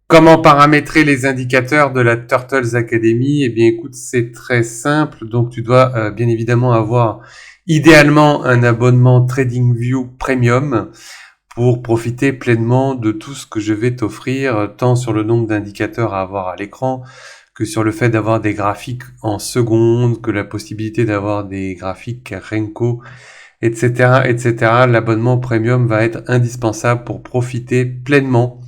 Comment paramétrer les indicateurs de la Turtles Academy? Eh bien, écoute, c'est très simple. Donc, tu dois bien évidemment avoir idéalement un abonnement TradingView Premium pour profiter pleinement de tout ce que je vais t'offrir, tant sur le nombre d'indicateurs à avoir à l'écran que sur le fait d'avoir des graphiques en secondes, que la possibilité d'avoir des graphiques Renko, etc., etc. L'abonnement Premium va être indispensable pour profiter pleinement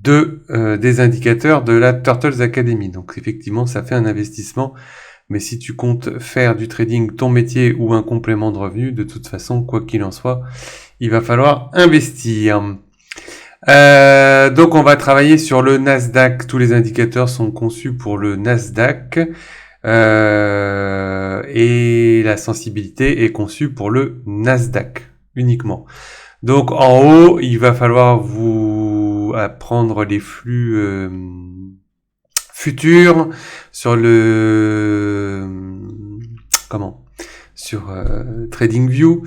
des indicateurs de la Turtles Academy. Donc effectivement, ça fait un investissement, mais si tu comptes faire du trading ton métier ou un complément de revenu, de toute façon, quoi qu'il en soit, il va falloir investir. Donc on va travailler sur le Nasdaq. Tous les indicateurs sont conçus pour le Nasdaq. Et la sensibilité est conçue pour le Nasdaq uniquement. Donc en haut, il va falloir vous apprendre les flux futurs sur le sur TradingView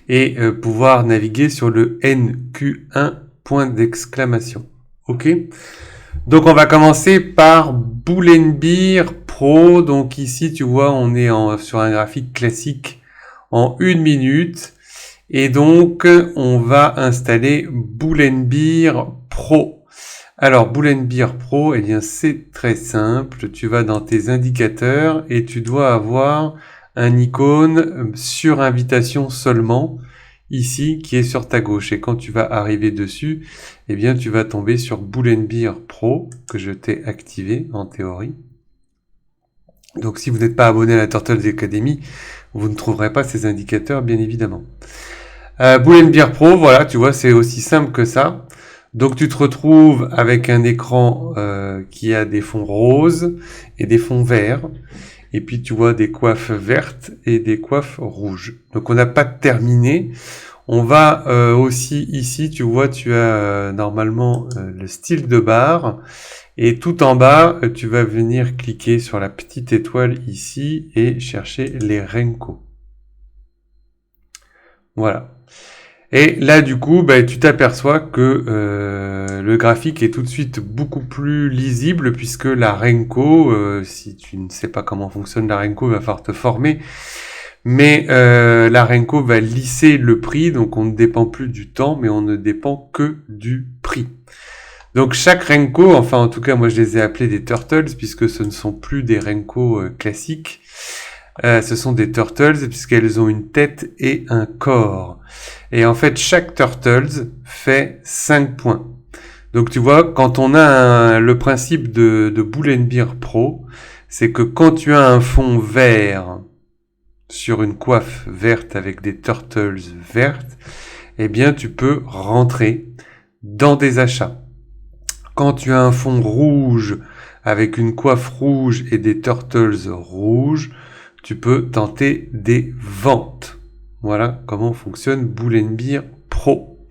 et pouvoir naviguer sur le NQ1 point d'exclamation. Ok. Donc on va commencer par Bull & Bear Pro. Donc ici tu vois on est sur un graphique classique en 1 minute. Et donc, on va installer Bull & Bear Pro. Alors, Bull & Bear Pro, eh bien, c'est très simple. Tu vas dans tes indicateurs et tu dois avoir un icône sur invitation seulement, ici, qui est sur ta gauche. Et quand tu vas arriver dessus, eh bien, tu vas tomber sur Bull & Bear Pro, que je t'ai activé en théorie. Donc, si vous n'êtes pas abonné à la Turtles Academy, vous ne trouverez pas ces indicateurs, bien évidemment. Bull & Bear Pro, voilà, tu vois, c'est aussi simple que ça. Donc tu te retrouves avec un écran qui a des fonds roses et des fonds verts. Et puis tu vois des coiffes vertes et des coiffes rouges. Donc on n'a pas terminé. On va aussi ici, tu vois, tu as normalement le style de barre. Et tout en bas, tu vas venir cliquer sur la petite étoile ici et chercher les Renko. Voilà. Et là, du coup, tu t'aperçois que le graphique est tout de suite beaucoup plus lisible puisque la Renko, si tu ne sais pas comment fonctionne la Renko, il va falloir te former. Mais la Renko va lisser le prix, donc on ne dépend plus du temps, mais on ne dépend que du prix. Donc chaque Renko, enfin en tout cas moi je les ai appelés des Turtles puisque ce ne sont plus des Renko classiques. Ce sont des Turtles puisqu'elles ont une tête et un corps. Et en fait, chaque Turtles fait 5 points. Donc tu vois, quand on a le principe de Bull & Bear Pro, c'est que quand tu as un fond vert sur une coiffe verte avec des Turtles vertes, eh bien tu peux rentrer dans des achats. Quand tu as un fond rouge avec une coiffe rouge et des Turtles rouges, tu peux tenter des ventes. Voilà comment fonctionne Bull & Bear Pro.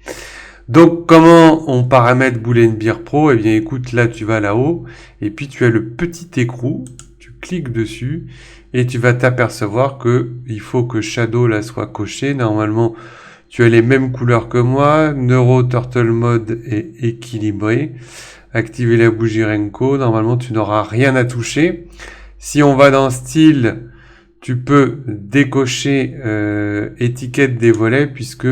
Donc, comment on paramètre Bull & Bear Pro? Eh bien, écoute, là, tu vas là-haut, et puis tu as le petit écrou, tu cliques dessus, et tu vas t'apercevoir que il faut que Shadow, là, soit coché. Normalement, tu as les mêmes couleurs que moi. Neuro Turtle Mode est équilibré. Activer la bougie Renko. Normalement, tu n'auras rien à toucher. Si on va dans style, tu peux décocher étiquette des volets puisque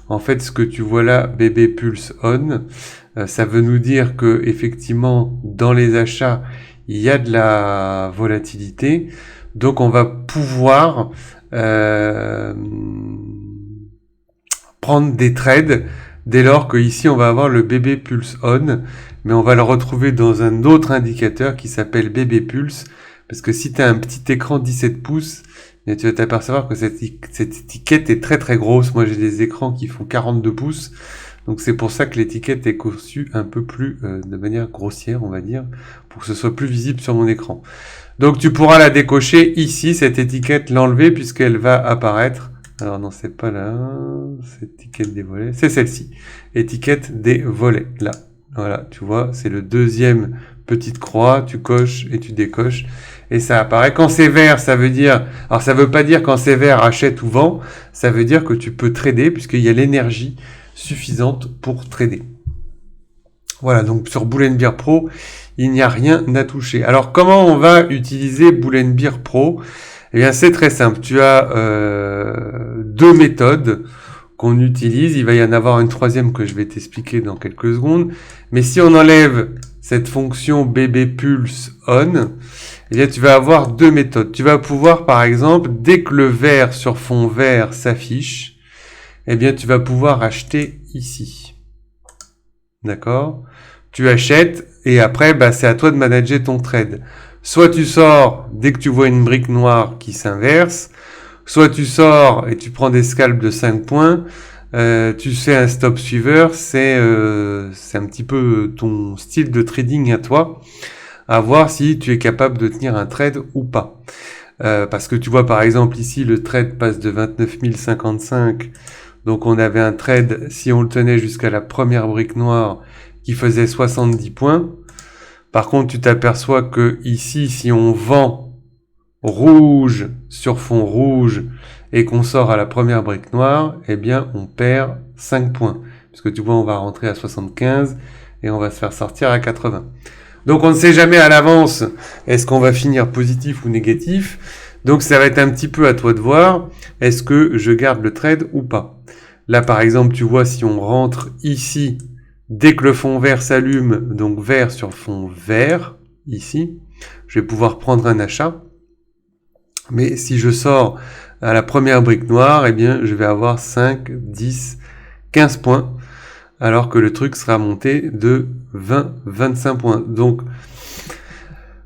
en fait ce que tu vois là, BB Pulse On, ça veut nous dire que effectivement dans les achats il y a de la volatilité, donc on va pouvoir prendre des trades dès lors que ici on va avoir le BB Pulse On, mais on va le retrouver dans un autre indicateur qui s'appelle BB Pulse. Parce que si tu as un petit écran 17 pouces, tu vas t'apercevoir que cette étiquette est très très grosse. Moi j'ai des écrans qui font 42 pouces. Donc c'est pour ça que l'étiquette est conçue un peu plus de manière grossière, on va dire, pour que ce soit plus visible sur mon écran. Donc tu pourras la décocher ici, cette étiquette, l'enlever puisqu'elle va apparaître. Alors non, c'est pas là, cette étiquette des volets, c'est celle-ci. Étiquette des volets, là. Voilà, tu vois, c'est le deuxième petite croix, tu coches et tu décoches. Et ça apparaît. Quand c'est vert, ça veut dire... Alors ça veut pas dire quand c'est vert, achète ou vend. Ça veut dire que tu peux trader puisqu'il y a l'énergie suffisante pour trader. Voilà, donc sur Bull Bear Pro, il n'y a rien à toucher. Alors, comment on va utiliser Bull Bear Pro? Eh bien, c'est très simple. Tu as deux méthodes qu'on utilise. Il va y en avoir une troisième que je vais t'expliquer dans quelques secondes. Mais si on enlève cette fonction BB Pulse On, eh bien, tu vas avoir deux méthodes. Tu vas pouvoir, par exemple, dès que le vert sur fond vert s'affiche, eh bien, tu vas pouvoir acheter ici. D'accord? Tu achètes et après, bah, c'est à toi de manager ton trade. Soit tu sors dès que tu vois une brique noire qui s'inverse, soit tu sors et tu prends des scalps de 5 points, tu fais un stop suiveur, c'est un petit peu ton style de trading à toi, à voir si tu es capable de tenir un trade ou pas. Parce que tu vois par exemple ici le trade passe de 29 055, donc on avait un trade, si on le tenait jusqu'à la première brique noire, qui faisait 70 points. Par contre, tu t'aperçois que ici, si on vend rouge sur fond rouge et qu'on sort à la première brique noire, eh bien, on perd 5 points. Puisque tu vois, on va rentrer à 75 et on va se faire sortir à 80. Donc, on ne sait jamais à l'avance est-ce qu'on va finir positif ou négatif. Donc, ça va être un petit peu à toi de voir est-ce que je garde le trade ou pas. Là, par exemple, tu vois, si on rentre ici, dès que le fond vert s'allume, donc vert sur fond vert, ici, je vais pouvoir prendre un achat. Mais si je sors à la première brique noire, eh bien, je vais avoir 5, 10, 15 points, alors que le truc sera monté de 20, 25 points. Donc,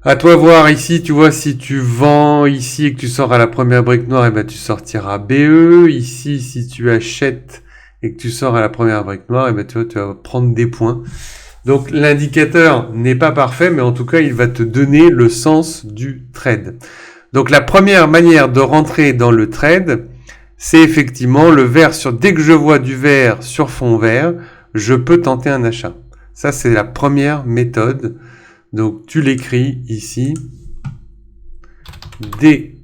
à toi voir ici, tu vois, si tu vends ici et que tu sors à la première brique noire, eh ben, tu sortiras BE. Ici, si tu achètes et que tu sors à la première brique noire, eh ben, tu vas prendre des points. Donc, l'indicateur n'est pas parfait, mais en tout cas, il va te donner le sens du trade. Donc, la première manière de rentrer dans le trade, c'est effectivement le vert sur, dès que je vois du vert sur fond vert, je peux tenter un achat. Ça, c'est la première méthode. Donc, tu l'écris ici. Dès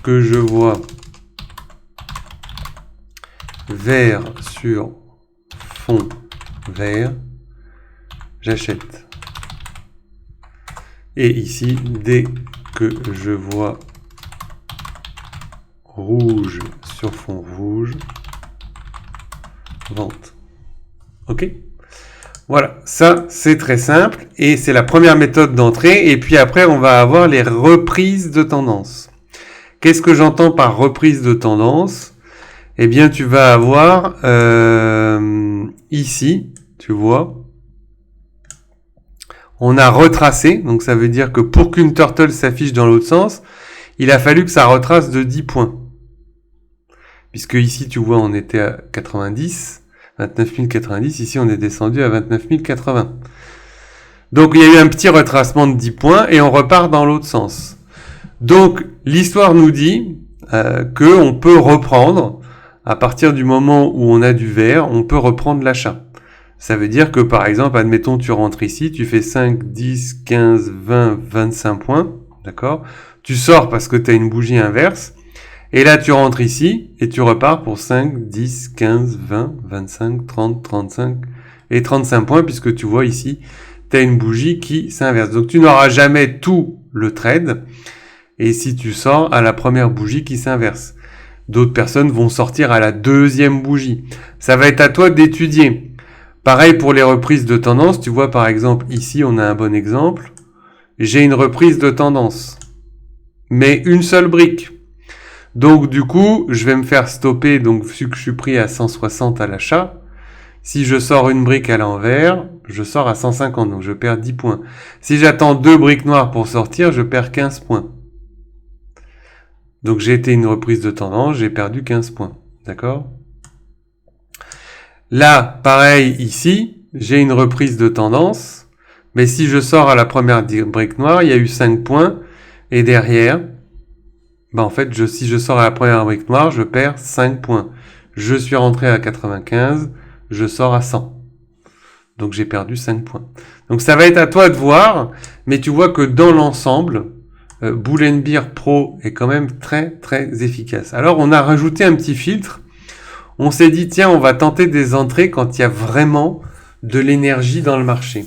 que je vois vert sur fond vert, j'achète. Et ici, dès que je vois rouge sur fond rouge, vente. Ok ? Voilà, ça c'est très simple et c'est la première méthode d'entrée. Et puis après, on va avoir les reprises de tendance. Qu'est-ce que j'entends par reprise de tendance ? Eh bien, tu vas avoir ici, tu vois, on a retracé. Donc ça veut dire que pour qu'une turtle s'affiche dans l'autre sens, il a fallu que ça retrace de 10 points. Puisque ici, tu vois, on était à 90. 29 090, ici on est descendu à 29 080. Donc il y a eu un petit retracement de 10 points et on repart dans l'autre sens. Donc l'histoire nous dit qu'on peut reprendre, à partir du moment où on a du vert, on peut reprendre l'achat. Ça veut dire que par exemple, admettons tu rentres ici, tu fais 5, 10, 15, 20, 25 points, d'accord ? Tu sors parce que tu as une bougie inverse. Et là, tu rentres ici et tu repars pour 5, 10, 15, 20, 25, 30, 35 et 35 points puisque tu vois ici, tu as une bougie qui s'inverse. Donc, tu n'auras jamais tout le trade et si tu sors à la première bougie qui s'inverse. D'autres personnes vont sortir à la deuxième bougie. Ça va être à toi d'étudier. Pareil pour les reprises de tendance. Tu vois, par exemple, ici, on a un bon exemple. J'ai une reprise de tendance, mais une seule brique. Donc, du coup, je vais me faire stopper, donc, vu que je suis pris à 160 à l'achat. Si je sors une brique à l'envers, je sors à 150, donc je perds 10 points. Si j'attends deux briques noires pour sortir, je perds 15 points. Donc, j'ai été une reprise de tendance, j'ai perdu 15 points. D'accord ? Là, pareil, ici, j'ai une reprise de tendance, mais si je sors à la première brique noire, il y a eu 5 points, et derrière, en fait, si je sors à la première brique noire, je perds 5 points. Je suis rentré à 95, je sors à 100. Donc j'ai perdu 5 points. Donc ça va être à toi de voir, mais tu vois que dans l'ensemble, Bull Bear Pro est quand même très très efficace. Alors on a rajouté un petit filtre. On s'est dit tiens, on va tenter des entrées quand il y a vraiment de l'énergie dans le marché.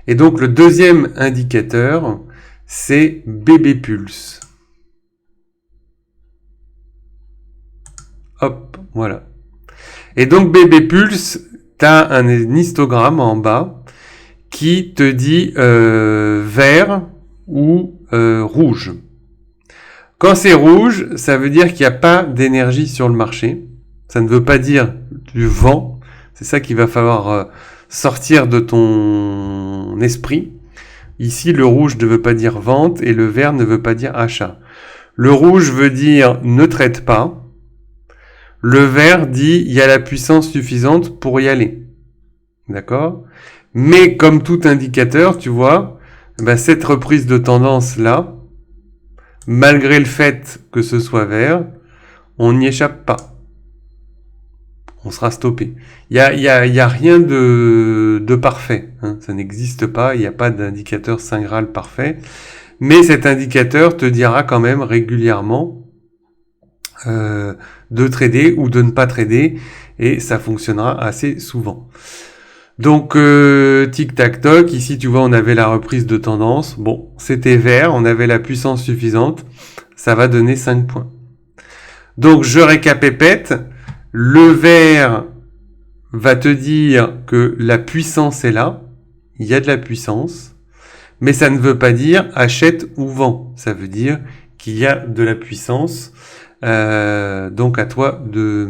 Et donc le deuxième indicateur, c'est BB Pulse. Hop, voilà. Et donc BB Pulse, tu as un histogramme en bas qui te dit vert ou rouge. Quand c'est rouge, ça veut dire qu'il n'y a pas d'énergie sur le marché. Ça ne veut pas dire du vent. C'est ça qu'il va falloir sortir de ton esprit. Ici, le rouge ne veut pas dire vente et le vert ne veut pas dire achat. Le rouge veut dire ne traite pas. Le vert dit il y a la puissance suffisante pour y aller. D'accord ? Mais comme tout indicateur, tu vois, cette reprise de tendance là, malgré le fait que ce soit vert, on n'y échappe pas. On sera stoppé. Il y a rien de parfait. Hein. Ça n'existe pas. Il n'y a pas d'indicateur Saint Graal parfait. Mais cet indicateur te dira quand même régulièrement de trader ou de ne pas trader. Et ça fonctionnera assez souvent. Donc, tic-tac-toc. Ici, tu vois, on avait la reprise de tendance. Bon, c'était vert. On avait la puissance suffisante. Ça va donner 5 points. Donc, je récapépète. Le vert va te dire que la puissance est là. Il y a de la puissance. Mais ça ne veut pas dire achète ou vend. Ça veut dire qu'il y a de la puissance. Donc à toi de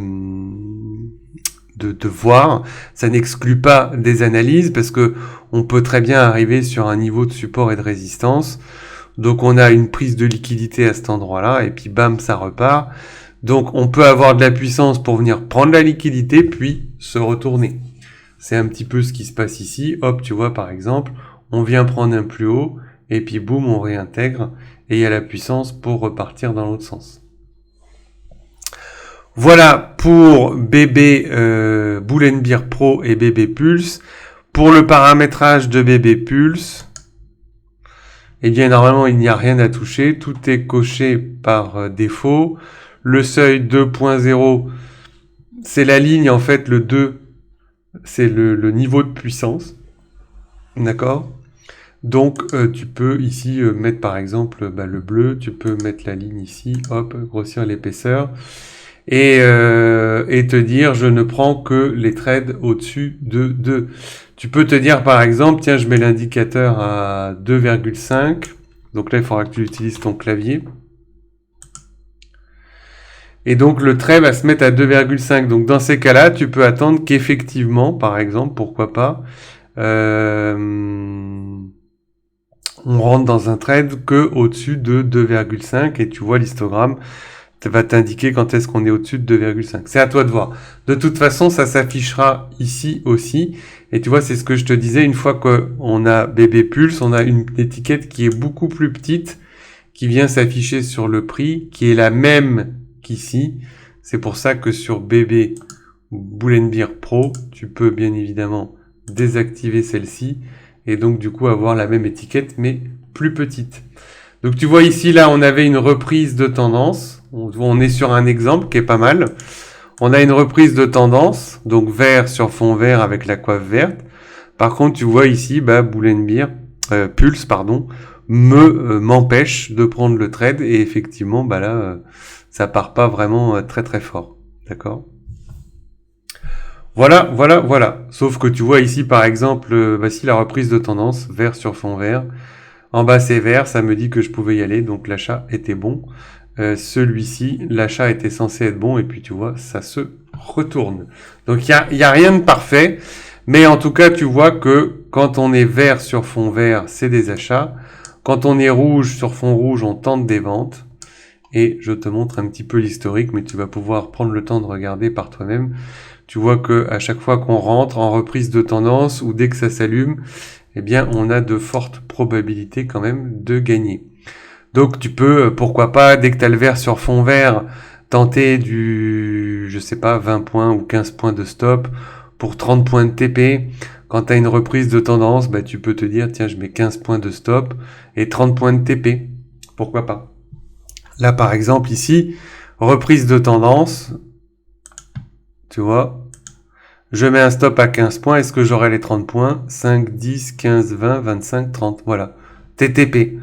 voir. Ça n'exclut pas des analyses parce que on peut très bien arriver sur un niveau de support et de résistance. Donc on a une prise de liquidité à cet endroit-là et puis bam, ça repart. Donc on peut avoir de la puissance pour venir prendre la liquidité puis se retourner. C'est un petit peu ce qui se passe ici. Hop, tu vois par exemple, on vient prendre un plus haut et puis boum, on réintègre et il y a la puissance pour repartir dans l'autre sens. Voilà pour BB Bull & Bear Pro et BB Pulse. Pour le paramétrage de BB Pulse, eh bien normalement il n'y a rien à toucher. Tout est coché par défaut. Le seuil 2.0, c'est la ligne en fait, le 2, c'est le niveau de puissance. D'accord ? Donc tu peux ici mettre par exemple le bleu, tu peux mettre la ligne ici, hop, grossir l'épaisseur. Et te dire je ne prends que les trades au-dessus de 2. Tu peux te dire par exemple, tiens, je mets l'indicateur à 2,5. Donc là, il faudra que tu utilises ton clavier. Et donc le trait va se mettre à 2,5. Donc dans ces cas-là, tu peux attendre qu'effectivement, par exemple, pourquoi pas, on rentre dans un trade que au-dessus de 2,5 et tu vois l'histogramme va t'indiquer quand est-ce qu'on est au-dessus de 2,5. C'est à toi de voir. De toute façon, ça s'affichera ici aussi. Et tu vois, c'est ce que je te disais, une fois qu'on a BB Pulse, on a une étiquette qui est beaucoup plus petite, qui vient s'afficher sur le prix, qui est la même qu'ici. C'est pour ça que sur BB Bull & Bear Pro, tu peux bien évidemment désactiver celle-ci et donc du coup avoir la même étiquette mais plus petite. Donc tu vois ici, là, on avait une reprise de tendance. On est sur un exemple qui est pas mal. On a une reprise de tendance, donc vert sur fond vert avec la coiffe verte. Par contre, tu vois ici, Bull & Bear, Pulse, pardon, m'empêche de prendre le trade et effectivement, là, ça part pas vraiment très très fort. D'accord ? Voilà. Sauf que tu vois ici, par exemple, si la reprise de tendance, vert sur fond vert, en bas c'est vert, ça me dit que je pouvais y aller, donc l'achat était bon. Celui-ci, l'achat était censé être bon, et puis tu vois, ça se retourne. Donc il y a rien de parfait, mais en tout cas, tu vois que quand on est vert sur fond vert, c'est des achats. Quand on est rouge sur fond rouge, on tente des ventes. Et je te montre un petit peu l'historique, mais tu vas pouvoir prendre le temps de regarder par toi-même. Tu vois que à chaque fois qu'on rentre en reprise de tendance ou dès que ça s'allume, eh bien, on a de fortes probabilités quand même de gagner. Donc, tu peux, pourquoi pas, dès que tu as le vert sur fond vert, tenter du, 20 points ou 15 points de stop pour 30 points de TP. Quand tu as une reprise de tendance, tu peux te dire, tiens, je mets 15 points de stop et 30 points de TP. Pourquoi pas? Là, par exemple, ici, reprise de tendance, tu vois, Je mets un stop à 15 points. Est-ce que j'aurai les 30 points? 5, 10, 15, 20, 25, 30. Voilà. TTP.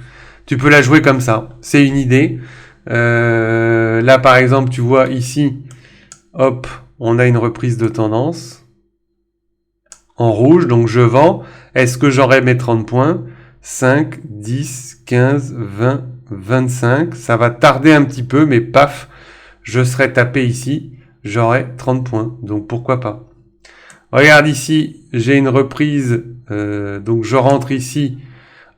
Tu peux la jouer comme ça. C'est une idée. Là, par exemple, tu vois ici, hop, on a une reprise de tendance en rouge. Donc, je vends. Est-ce que j'aurai mes 30 points? 5, 10, 15, 20, 25. Ça va tarder un petit peu, mais paf, je serai tapé ici. J'aurai 30 points. Donc, pourquoi pas? Regarde ici, j'ai une reprise, donc je rentre ici,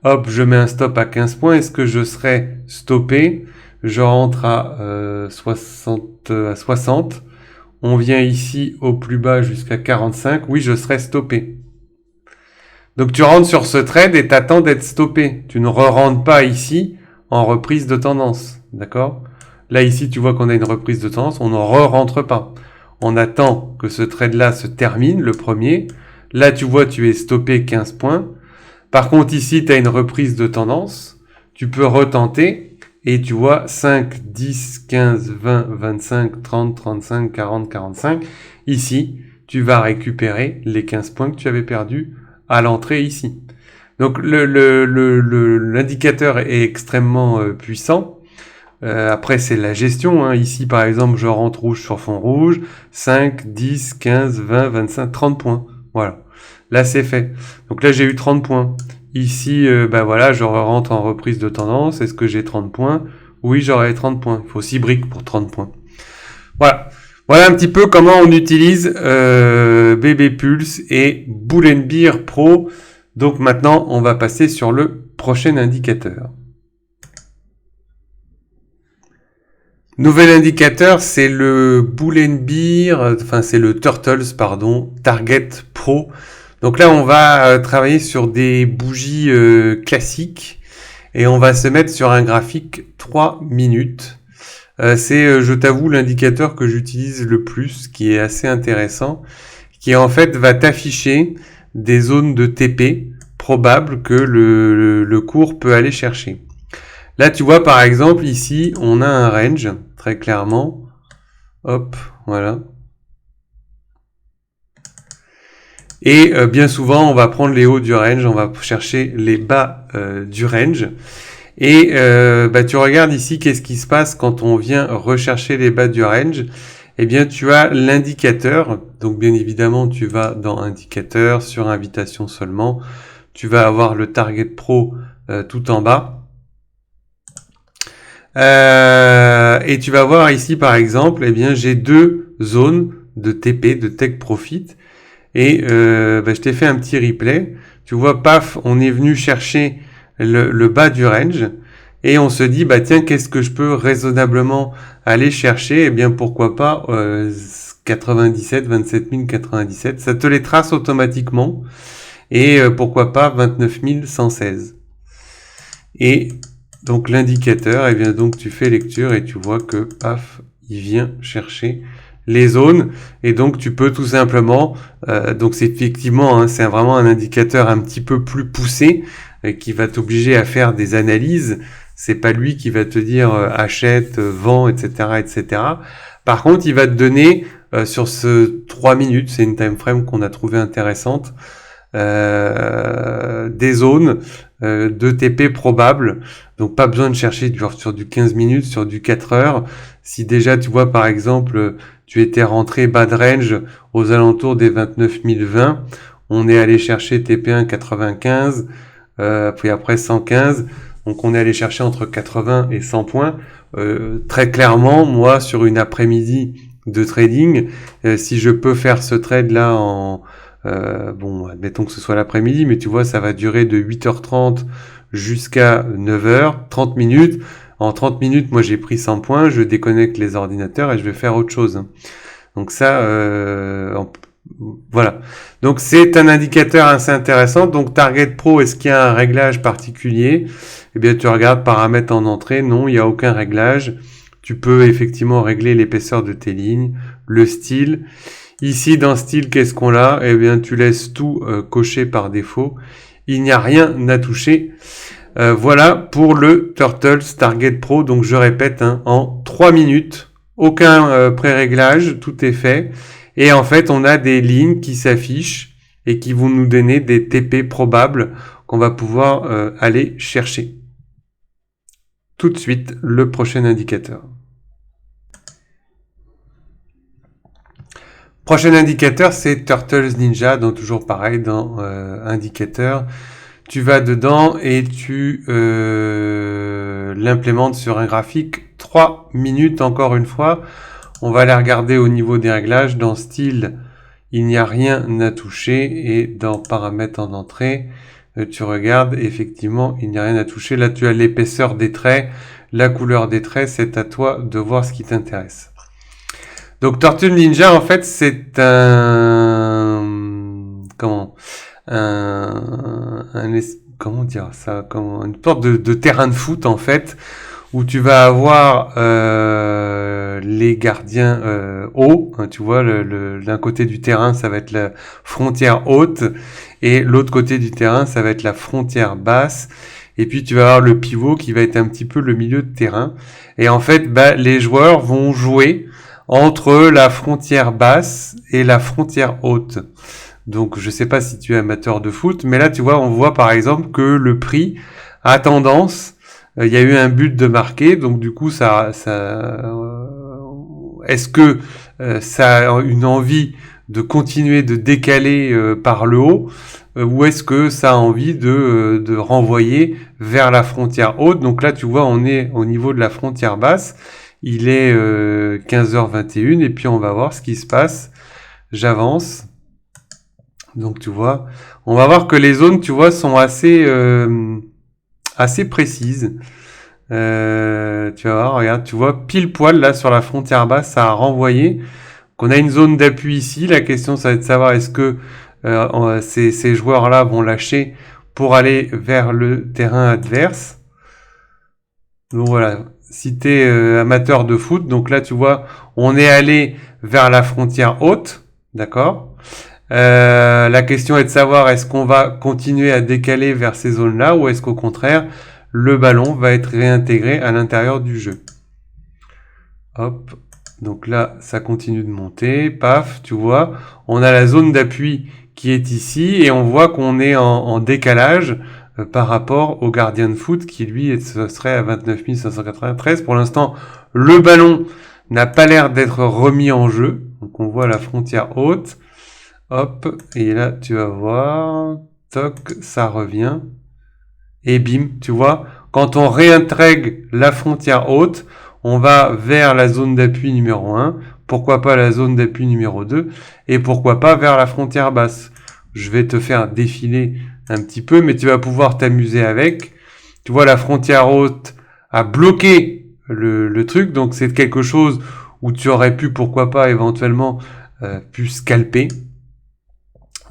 hop, je mets un stop à 15 points. Est-ce que je serai stoppé? Je rentre à 60. On vient ici au plus bas jusqu'à 45. Oui, je serai stoppé. Donc tu rentres sur ce trade et t'attends d'être stoppé. Tu ne re-rentres pas ici en reprise de tendance. D'accord? Là, ici, tu vois qu'on a une reprise de tendance. On ne re-rentre pas. On attend que ce trade-là se termine, le premier. Là, tu vois, tu es stoppé 15 points. Par contre, ici, tu as une reprise de tendance. Tu peux retenter. Et tu vois, 5, 10, 15, 20, 25, 30, 35, 40, 45. Ici, tu vas récupérer les 15 points que tu avais perdus à l'entrée ici. Donc, l'indicateur est extrêmement puissant. Après, c'est la gestion. Hein. Ici, par exemple, je rentre rouge sur fond rouge. 5, 10, 15, 20, 25, 30 points. Voilà. Là, c'est fait. Donc là, j'ai eu 30 points. Ici, voilà, je rentre en reprise de tendance. Est-ce que j'ai 30 points? Oui, j'aurai 30 points. Il faut 6 briques pour 30 points. Voilà. Voilà un petit peu comment on utilise BB Pulse et Bull & Bear Pro. Donc maintenant, on va passer sur le prochain indicateur. Nouvel indicateur, c'est le Bull & Bear, enfin c'est le Turtles, pardon, Target Pro. Donc là, on va travailler sur des bougies classiques et on va se mettre sur un graphique 3 minutes. C'est, je t'avoue, l'indicateur que j'utilise le plus, qui est assez intéressant, qui en fait va t'afficher des zones de TP probables que le cours peut aller chercher. Là, tu vois, par exemple, ici, on a un range, très clairement. Hop, voilà. Et bien souvent, on va prendre les hauts du range, on va chercher les bas du range. Et tu regardes ici, qu'est-ce qui se passe quand on vient rechercher les bas du range? Eh bien, tu as l'indicateur. Donc, bien évidemment, tu vas dans indicateur, sur invitation seulement. Tu vas avoir le Target Pro tout en bas. Et tu vas voir ici par exemple, eh bien j'ai deux zones de TP, de Take Profit, et je t'ai fait un petit replay. Tu vois, paf, on est venu chercher le bas du range et on se dit tiens, qu'est-ce que je peux raisonnablement aller chercher? Eh bien pourquoi pas 97, 27 097, ça te les trace automatiquement, et pourquoi pas 29 116. Et donc l'indicateur, eh bien donc tu fais lecture et tu vois que paf, il vient chercher les zones, et donc tu peux tout simplement, donc c'est effectivement, c'est vraiment un indicateur un petit peu plus poussé qui va t'obliger à faire des analyses. C'est pas lui qui va te dire achète, vends, etc., etc. Par contre, il va te donner sur ce 3 minutes, c'est une time frame qu'on a trouvé intéressante, des zones de TP probables. Donc pas besoin de chercher sur du 15 minutes, sur du 4 heures. Si déjà tu vois par exemple tu étais rentré bas de range aux alentours des 29 020, on est allé chercher TP1 95, puis après 115, donc on est allé chercher entre 80 et 100 points. Très clairement, moi sur une après-midi de trading, si je peux faire ce trade là en admettons que ce soit l'après-midi, mais tu vois, ça va durer de 8h30 jusqu'à 9h, 30 minutes. En 30 minutes, moi, j'ai pris 100 points, je déconnecte les ordinateurs et je vais faire autre chose. Donc ça, voilà. Donc c'est un indicateur assez intéressant. Donc Target Pro, est-ce qu'il y a un réglage particulier? Eh bien, tu regardes paramètres en entrée. Non, il n'y a aucun réglage. Tu peux effectivement régler l'épaisseur de tes lignes, le style. Ici, dans style, qu'est-ce qu'on a? Eh bien, tu laisses tout coché par défaut. Il n'y a rien à toucher. Voilà pour le Turtles Target Pro. Donc, je répète, en 3 minutes, aucun pré-réglage, tout est fait. Et en fait, on a des lignes qui s'affichent et qui vont nous donner des TP probables qu'on va pouvoir aller chercher. Tout de suite, le prochain indicateur. Prochain indicateur, c'est Turtles Ninja, donc toujours pareil dans indicateur. Tu vas dedans et tu l'implémentes sur un graphique 3 minutes encore une fois. On va aller regarder au niveau des réglages. Dans style, il n'y a rien à toucher. Et dans paramètres en entrée, tu regardes, effectivement, il n'y a rien à toucher. Là, tu as l'épaisseur des traits, la couleur des traits. C'est à toi de voir ce qui t'intéresse. Donc, Turtle Ninja, en fait, c'est comment dire ça, une sorte de terrain de foot, en fait, où tu vas avoir les gardiens hauts, hein, tu vois, d'un côté du terrain, ça va être la frontière haute, et l'autre côté du terrain, ça va être la frontière basse, et puis tu vas avoir le pivot qui va être un petit peu le milieu de terrain, et en fait, les joueurs vont jouer entre la frontière basse et la frontière haute. Donc, je sais pas si tu es amateur de foot, mais là, tu vois, on voit par exemple que le prix a tendance, il y a eu un but de marqué, donc du coup, est-ce que ça a une envie de continuer de décaler par le haut, ou est-ce que ça a envie de renvoyer vers la frontière haute? Donc là, tu vois, on est au niveau de la frontière basse. Il est 15h21 et puis on va voir ce qui se passe. J'avance. Donc tu vois, on va voir que les zones, tu vois, sont assez précises. Tu vas voir, regarde, tu vois, pile poil là sur la frontière basse, ça a renvoyé. Qu'on a une zone d'appui ici. La question, ça va être de savoir est-ce que ces joueurs-là vont lâcher pour aller vers le terrain adverse. Donc voilà. Si tu es amateur de foot, donc là tu vois, on est allé vers la frontière haute, d'accord. La question est de savoir est-ce qu'on va continuer à décaler vers ces zones-là ou est-ce qu'au contraire, le ballon va être réintégré à l'intérieur du jeu. Hop, donc là ça continue de monter, paf, tu vois, on a la zone d'appui qui est ici et on voit qu'on est en décalage par rapport au gardien de foot qui lui serait à 29 593. Pour l'instant, le ballon n'a pas l'air d'être remis en jeu. Donc on voit la frontière haute. Hop, et là tu vas voir, toc, ça revient. Et bim, tu vois, quand on réintègre la frontière haute, on va vers la zone d'appui numéro 1, pourquoi pas la zone d'appui numéro 2, et pourquoi pas vers la frontière basse. Je vais te faire défiler un petit peu, mais tu vas pouvoir t'amuser avec. Tu vois, la frontière haute a bloqué le truc, donc c'est quelque chose où tu aurais pu, pourquoi pas, éventuellement, pu scalper.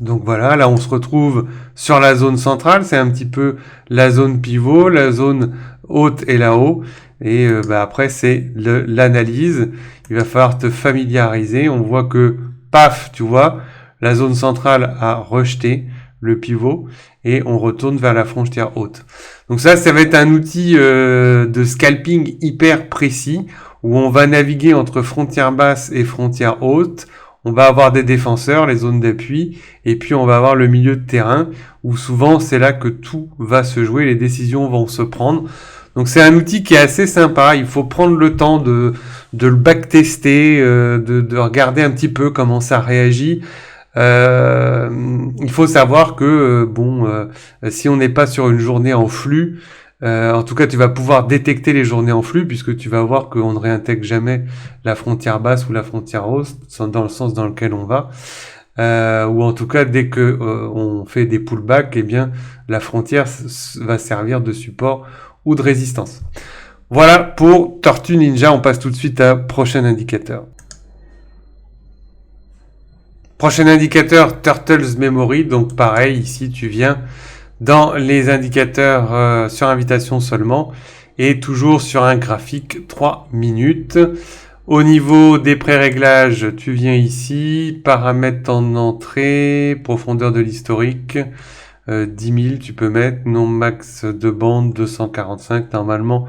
Donc voilà, là on se retrouve sur la zone centrale, c'est un petit peu la zone pivot, la zone haute et là-haut. Et après c'est l'analyse, il va falloir te familiariser. On voit que, paf, tu vois, la zone centrale a rejeté le pivot et on retourne vers la frontière haute. Donc ça va être un outil de scalping hyper précis où on va naviguer entre frontière basse et frontière haute. On va avoir des défenseurs, les zones d'appui, et puis on va avoir le milieu de terrain où souvent c'est là que tout va se jouer, les décisions vont se prendre. Donc c'est un outil qui est assez sympa, il faut prendre le temps de le backtester, de regarder un petit peu comment ça réagit. Il faut savoir que si on n'est pas sur une journée en flux, en tout cas tu vas pouvoir détecter les journées en flux puisque tu vas voir qu'on ne réintègre jamais la frontière basse ou la frontière haute dans le sens dans lequel on va. Ou en tout cas dès que on fait des pullbacks, eh bien la frontière va servir de support ou de résistance. Voilà pour Tortue Ninja, on passe tout de suite à prochain indicateur. Prochain indicateur, Turtles Memory, donc pareil, ici tu viens dans les indicateurs sur invitation seulement et toujours sur un graphique 3 minutes. Au niveau des pré-réglages, tu viens ici, paramètres en entrée, profondeur de l'historique, 10 000 tu peux mettre, non max de bande 245, normalement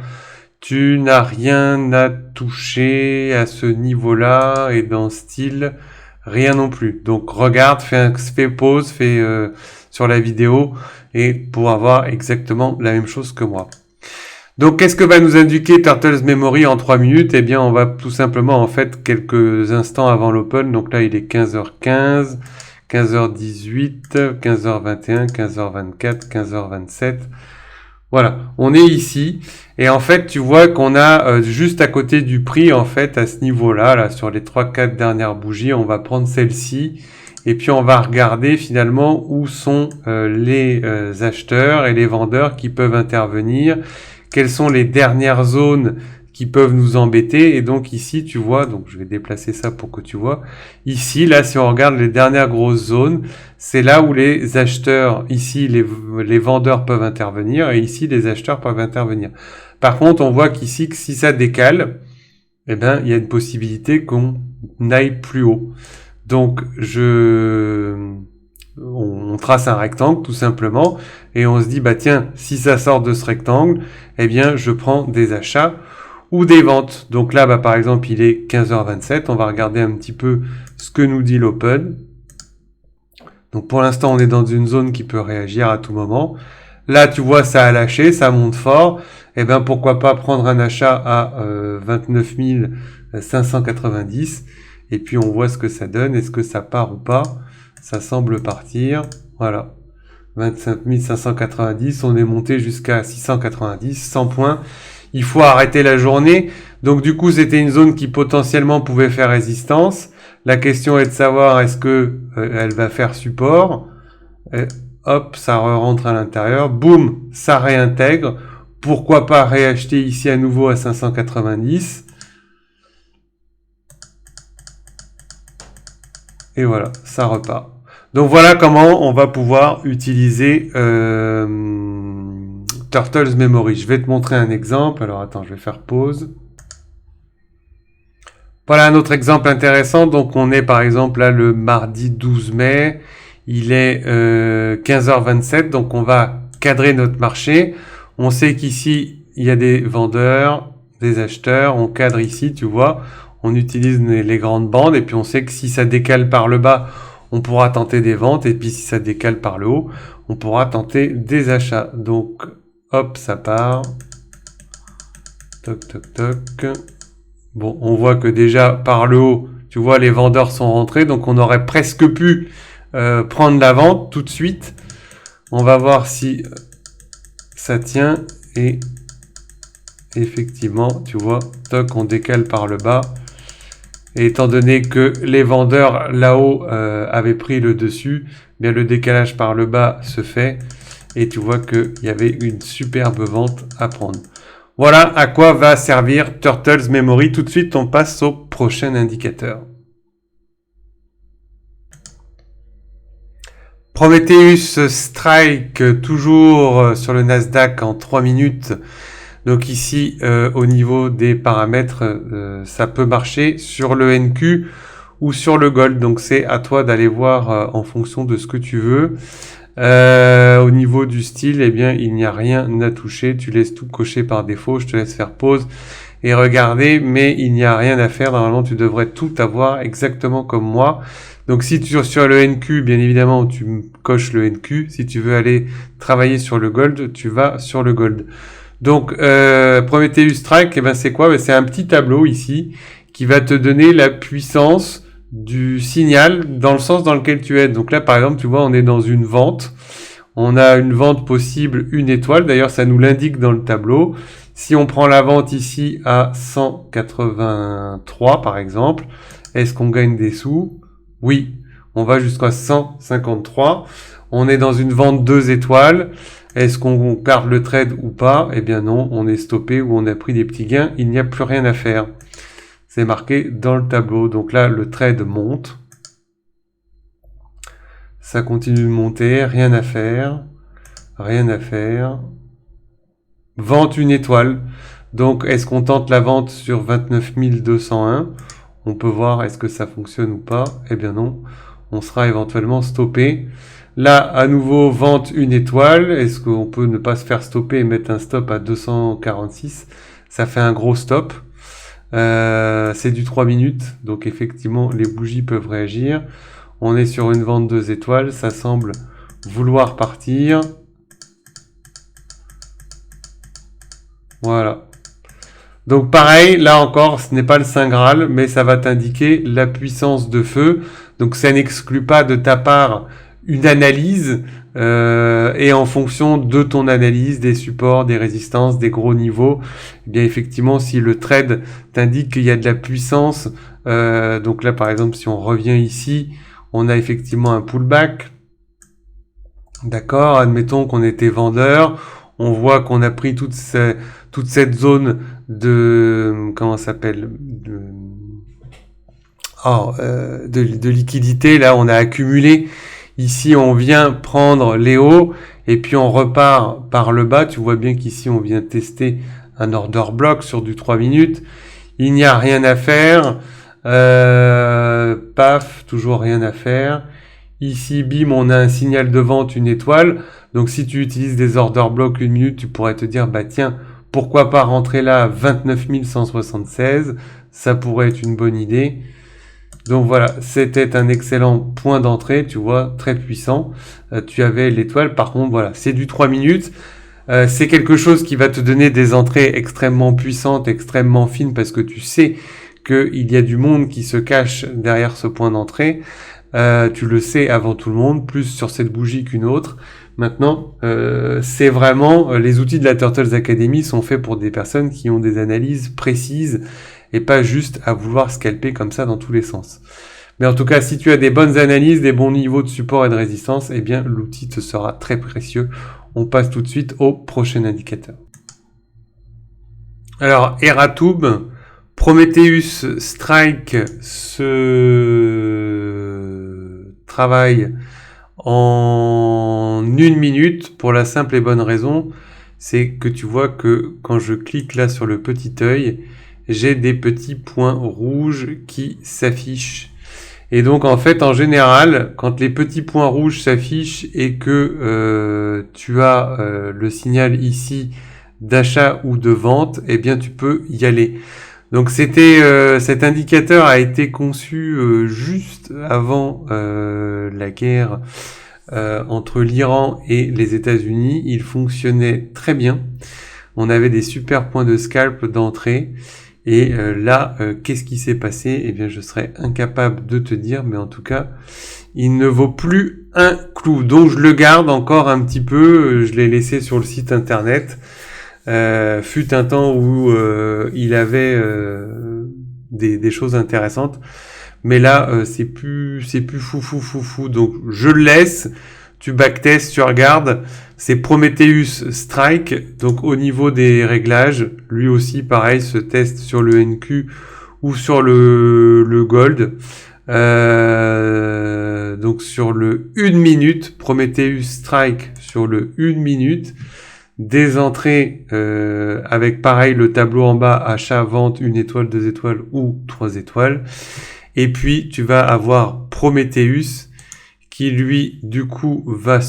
tu n'as rien à toucher à ce niveau-là et dans style, Rien non plus. Donc regarde, fais pause, sur la vidéo et pour avoir exactement la même chose que moi. Donc qu'est-ce que va nous indiquer Turtles Memory en 3 minutes? Eh bien on va tout simplement en fait quelques instants avant l'open. Donc là il est 15h15, 15h18, 15h21, 15h24, 15h27. Voilà, on est ici et en fait tu vois qu'on a juste à côté du prix en fait à ce niveau-là, là sur les 3-4 dernières bougies, on va prendre celle-ci et puis on va regarder finalement où sont les acheteurs et les vendeurs qui peuvent intervenir, quelles sont les dernières zones qui peuvent nous embêter et donc ici tu vois, donc je vais déplacer ça pour que tu vois, ici là si on regarde les dernières grosses zones, c'est là où les acheteurs, ici les vendeurs peuvent intervenir et ici les acheteurs peuvent intervenir. Par contre on voit qu'ici que si ça décale, eh ben il y a une possibilité qu'on aille plus haut. Donc on trace un rectangle tout simplement et on se dit bah tiens si ça sort de ce rectangle, eh bien je prends des achats ou des ventes. Donc là, bah, par exemple, il est 15h27. On va regarder un petit peu ce que nous dit l'open. Donc pour l'instant, on est dans une zone qui peut réagir à tout moment. Là, tu vois, ça a lâché, ça monte fort. Eh bien, pourquoi pas prendre un achat à 29 590. Et puis, on voit ce que ça donne. Est-ce que ça part ou pas? Ça semble partir. Voilà. 25 590. On est monté jusqu'à 690. 100 points. Il faut arrêter la journée. Donc du coup, c'était une zone qui potentiellement pouvait faire résistance. La question est de savoir est-ce que elle va faire support. Hop, ça rentre à l'intérieur. Boum, ça réintègre. Pourquoi pas réacheter ici à nouveau à 590. Et voilà, ça repart. Donc voilà comment on va pouvoir utiliser Turtles Memory. Je vais te montrer un exemple. Alors attends, je vais faire pause. Voilà un autre exemple intéressant. Donc on est par exemple là le mardi 12 mai. Il est 15h27. Donc on va cadrer notre marché. On sait qu'ici il y a des vendeurs, des acheteurs. On cadre ici, tu vois. On utilise les grandes bandes. Et puis on sait que si ça décale par le bas, on pourra tenter des ventes. Et puis si ça décale par le haut, on pourra tenter des achats. Donc hop, ça part. Toc, toc, toc. Bon, on voit que déjà par le haut, tu vois, les vendeurs sont rentrés. Donc, on aurait presque pu prendre la vente tout de suite. On va voir si ça tient. Et effectivement, tu vois, toc, on décale par le bas. Et étant donné que les vendeurs là-haut avaient pris le dessus, bien le décalage par le bas se fait. Et tu vois qu'il y avait une superbe vente à prendre. Voilà à quoi va servir Turtles Memory. Tout de suite, on passe au prochain indicateur. Prometheus Strike, toujours sur le Nasdaq en 3 minutes. Donc ici, au niveau des paramètres, ça peut marcher sur le NQ ou sur le Gold. Donc c'est à toi d'aller voir en fonction de ce que tu veux. Au niveau du style, eh bien, il n'y a rien à toucher. Tu laisses tout cocher par défaut. Je te laisse faire pause et regarder, mais il n'y a rien à faire. Normalement, tu devrais tout avoir exactement comme moi. Donc, si tu es sur le NQ, bien évidemment, tu coches le NQ. Si tu veux aller travailler sur le Gold, tu vas sur le Gold. Donc, Prometheus Strike, eh ben, c'est quoi? Ben, c'est un petit tableau ici qui va te donner la puissance du signal dans le sens dans lequel tu es. Donc là, par exemple, tu vois, on est dans une vente. On a une vente possible, une étoile. D'ailleurs, ça nous l'indique dans le tableau. Si on prend la vente ici à 183, par exemple, est-ce qu'on gagne des sous? Oui. On va jusqu'à 153. On est dans une vente 2 étoiles. Est-ce qu'on perd le trade ou pas? Eh bien non, on est stoppé ou on a pris des petits gains. Il n'y a plus rien à faire. C'est marqué dans le tableau. Donc là, le trade monte. Ça continue de monter. Rien à faire. Rien à faire. Vente une étoile. Donc, est-ce qu'on tente la vente sur 29 201? On peut voir est-ce que ça fonctionne ou pas. Eh bien non. On sera éventuellement stoppé. Là, à nouveau, vente une étoile. Est-ce qu'on peut ne pas se faire stopper et mettre un stop à 246? Ça fait un gros stop. C'est du 3 minutes, donc effectivement les bougies peuvent réagir. On est sur une vente 2 étoiles, ça semble vouloir partir. Voilà. Donc pareil, là encore, ce n'est pas le Saint Graal, mais ça va t'indiquer la puissance de feu. Donc ça n'exclut pas de ta part une analyse, et en fonction de ton analyse, des supports, des résistances, des gros niveaux, eh bien effectivement, si le trade t'indique qu'il y a de la puissance, donc là par exemple, si on revient ici, on a effectivement un pullback. D'accord, admettons qu'on était vendeur, on voit qu'on a pris toute cette zone de, comment ça s'appelle, de liquidité. Là, on a accumulé. Ici, on vient prendre les hauts et puis on repart par le bas. Tu vois bien qu'ici, on vient tester un order block sur du 3 minutes. Il n'y a rien à faire. Paf, toujours rien à faire. Ici, bim, on a un signal de vente, une étoile. Donc, si tu utilises des order blocks 1 minute, tu pourrais te dire, bah tiens, pourquoi pas rentrer là à 29 176? Ça pourrait être une bonne idée. Donc voilà, c'était un excellent point d'entrée, tu vois, très puissant. Tu avais l'étoile, par contre, voilà, c'est du 3 minutes. C'est quelque chose qui va te donner des entrées extrêmement puissantes, extrêmement fines, parce que tu sais qu'il y a du monde qui se cache derrière ce point d'entrée. Tu le sais avant tout le monde, plus sur cette bougie qu'une autre. Maintenant, c'est vraiment, les outils de la Turtles Academy sont faits pour des personnes qui ont des analyses précises et pas juste à vouloir scalper comme ça dans tous les sens. Mais en tout cas, si tu as des bonnes analyses, des bons niveaux de support et de résistance, eh bien, l'outil te sera très précieux. On passe tout de suite au prochain indicateur. Alors, Eratube, Prometheus Strike se travaille en 1 minute pour la simple et bonne raison, c'est que tu vois que quand je clique là sur le petit œil, j'ai des petits points rouges qui s'affichent. Et donc en fait, en général, quand les petits points rouges s'affichent et que tu as le signal ici d'achat ou de vente, eh bien tu peux y aller. Donc cet indicateur a été conçu juste avant la guerre entre l'Iran et les États-Unis. Il fonctionnait très bien. On avait des super points de scalp d'entrée. Et là, qu'est-ce qui s'est passé? Eh bien, je serais incapable de te dire, mais en tout cas, il ne vaut plus un clou. Donc, je le garde encore un petit peu. Je l'ai laissé sur le site internet. Fut un temps où il avait des choses intéressantes. Mais là, c'est plus fou. Donc, je le laisse. Tu backtest, tu regardes. C'est Prometheus Strike. Donc, au niveau des réglages, lui aussi, pareil, se teste sur le NQ ou sur le Gold. Donc, sur le 1 minute, Prometheus Strike sur le 1 minute. Des entrées avec, pareil, le tableau en bas, achat, vente, 1 étoile, 2 étoiles ou 3 étoiles. Et puis, tu vas avoir Prometheus qui, lui, du coup, va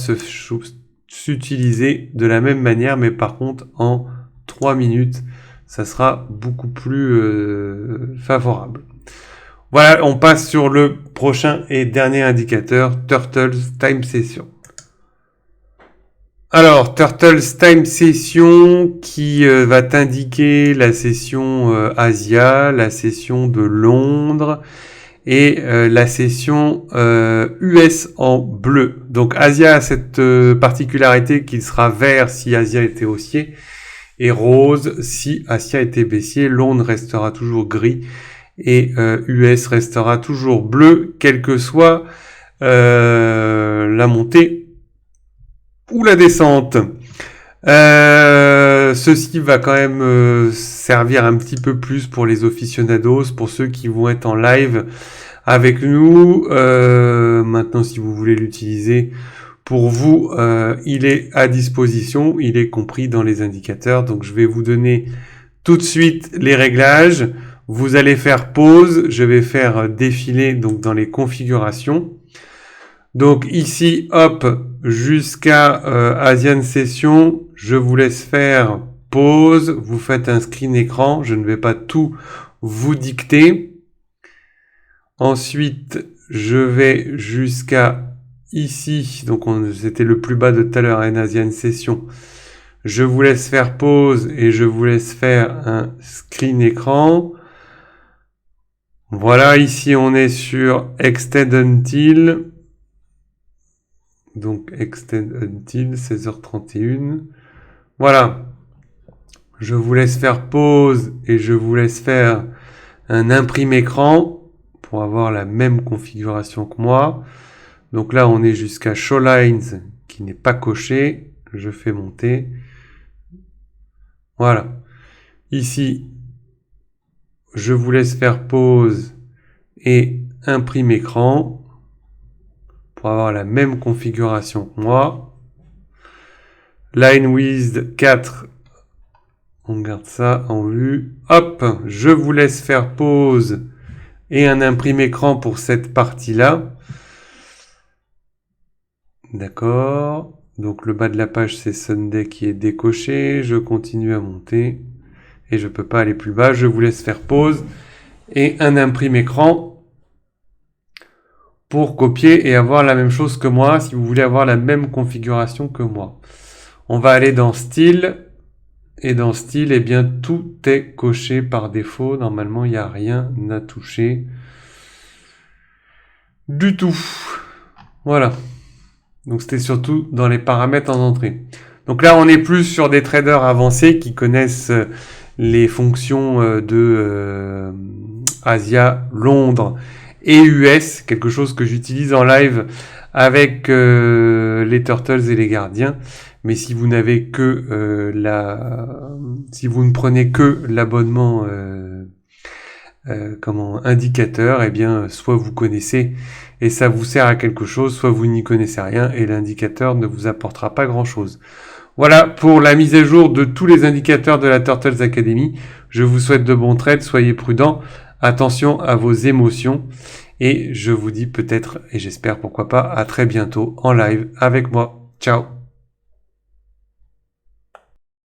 s'utiliser de la même manière, mais par contre, en 3 minutes, ça sera beaucoup plus favorable. Voilà, on passe sur le prochain et dernier indicateur, Turtles Time Session. Alors, Turtles Time Session qui va t'indiquer la session Asia, la session de Londres, et la session US en bleu. Donc Asia a cette particularité qu'il sera vert si Asia était haussier et rose si Asia était baissier. Londres restera toujours gris et US restera toujours bleu, quelle que soit la montée ou la descente. Ceci va quand même servir un petit peu plus pour les aficionados, pour ceux qui vont être en live avec nous. Maintenant, si vous voulez l'utiliser pour vous, il est à disposition, il est compris dans les indicateurs. Donc, je vais vous donner tout de suite les réglages. Vous allez faire pause, je vais faire défiler donc dans les configurations. Donc ici, hop, jusqu'à Asian Session, je vous laisse faire pause, vous faites un screen écran, je ne vais pas tout vous dicter. Ensuite, je vais jusqu'à ici. Donc, c'était le plus bas de tout à l'heure, en Asian Session. Je vous laisse faire pause et je vous laisse faire un screen écran. Voilà, ici on est sur Extend Until. Donc Extend Until, 16h31. Voilà. Je vous laisse faire pause et je vous laisse faire un imprime écran pour avoir la même configuration que moi. Donc là, on est jusqu'à Show Lines qui n'est pas coché. Je fais monter. Voilà. Ici, je vous laisse faire pause et imprime écran pour avoir la même configuration que moi. Line width 4. On garde ça en vue. Hop, je vous laisse faire pause et un imprime écran pour cette partie-là. D'accord. Donc le bas de la page, c'est Sunday qui est décoché. Je continue à monter et je peux pas aller plus bas. Je vous laisse faire pause et un imprime écran pour copier et avoir la même chose que moi si vous voulez avoir la même configuration que moi. On va aller dans Style. Et dans Style, eh bien, tout est coché par défaut. Normalement, il n'y a rien à toucher du tout. Voilà. Donc, c'était surtout dans les paramètres en entrée. Donc là, on est plus sur des traders avancés qui connaissent les fonctions de Asia, Londres et US. Quelque chose que j'utilise en live avec les Turtles et les Gardiens. Mais si vous n'avez que si vous ne prenez que l'abonnement indicateur, eh bien soit vous connaissez et ça vous sert à quelque chose, soit vous n'y connaissez rien et l'indicateur ne vous apportera pas grand-chose. Voilà pour la mise à jour de tous les indicateurs de la Turtles Academy. Je vous souhaite de bons trades, soyez prudents, attention à vos émotions et je vous dis peut-être et j'espère pourquoi pas à très bientôt en live avec moi. Ciao.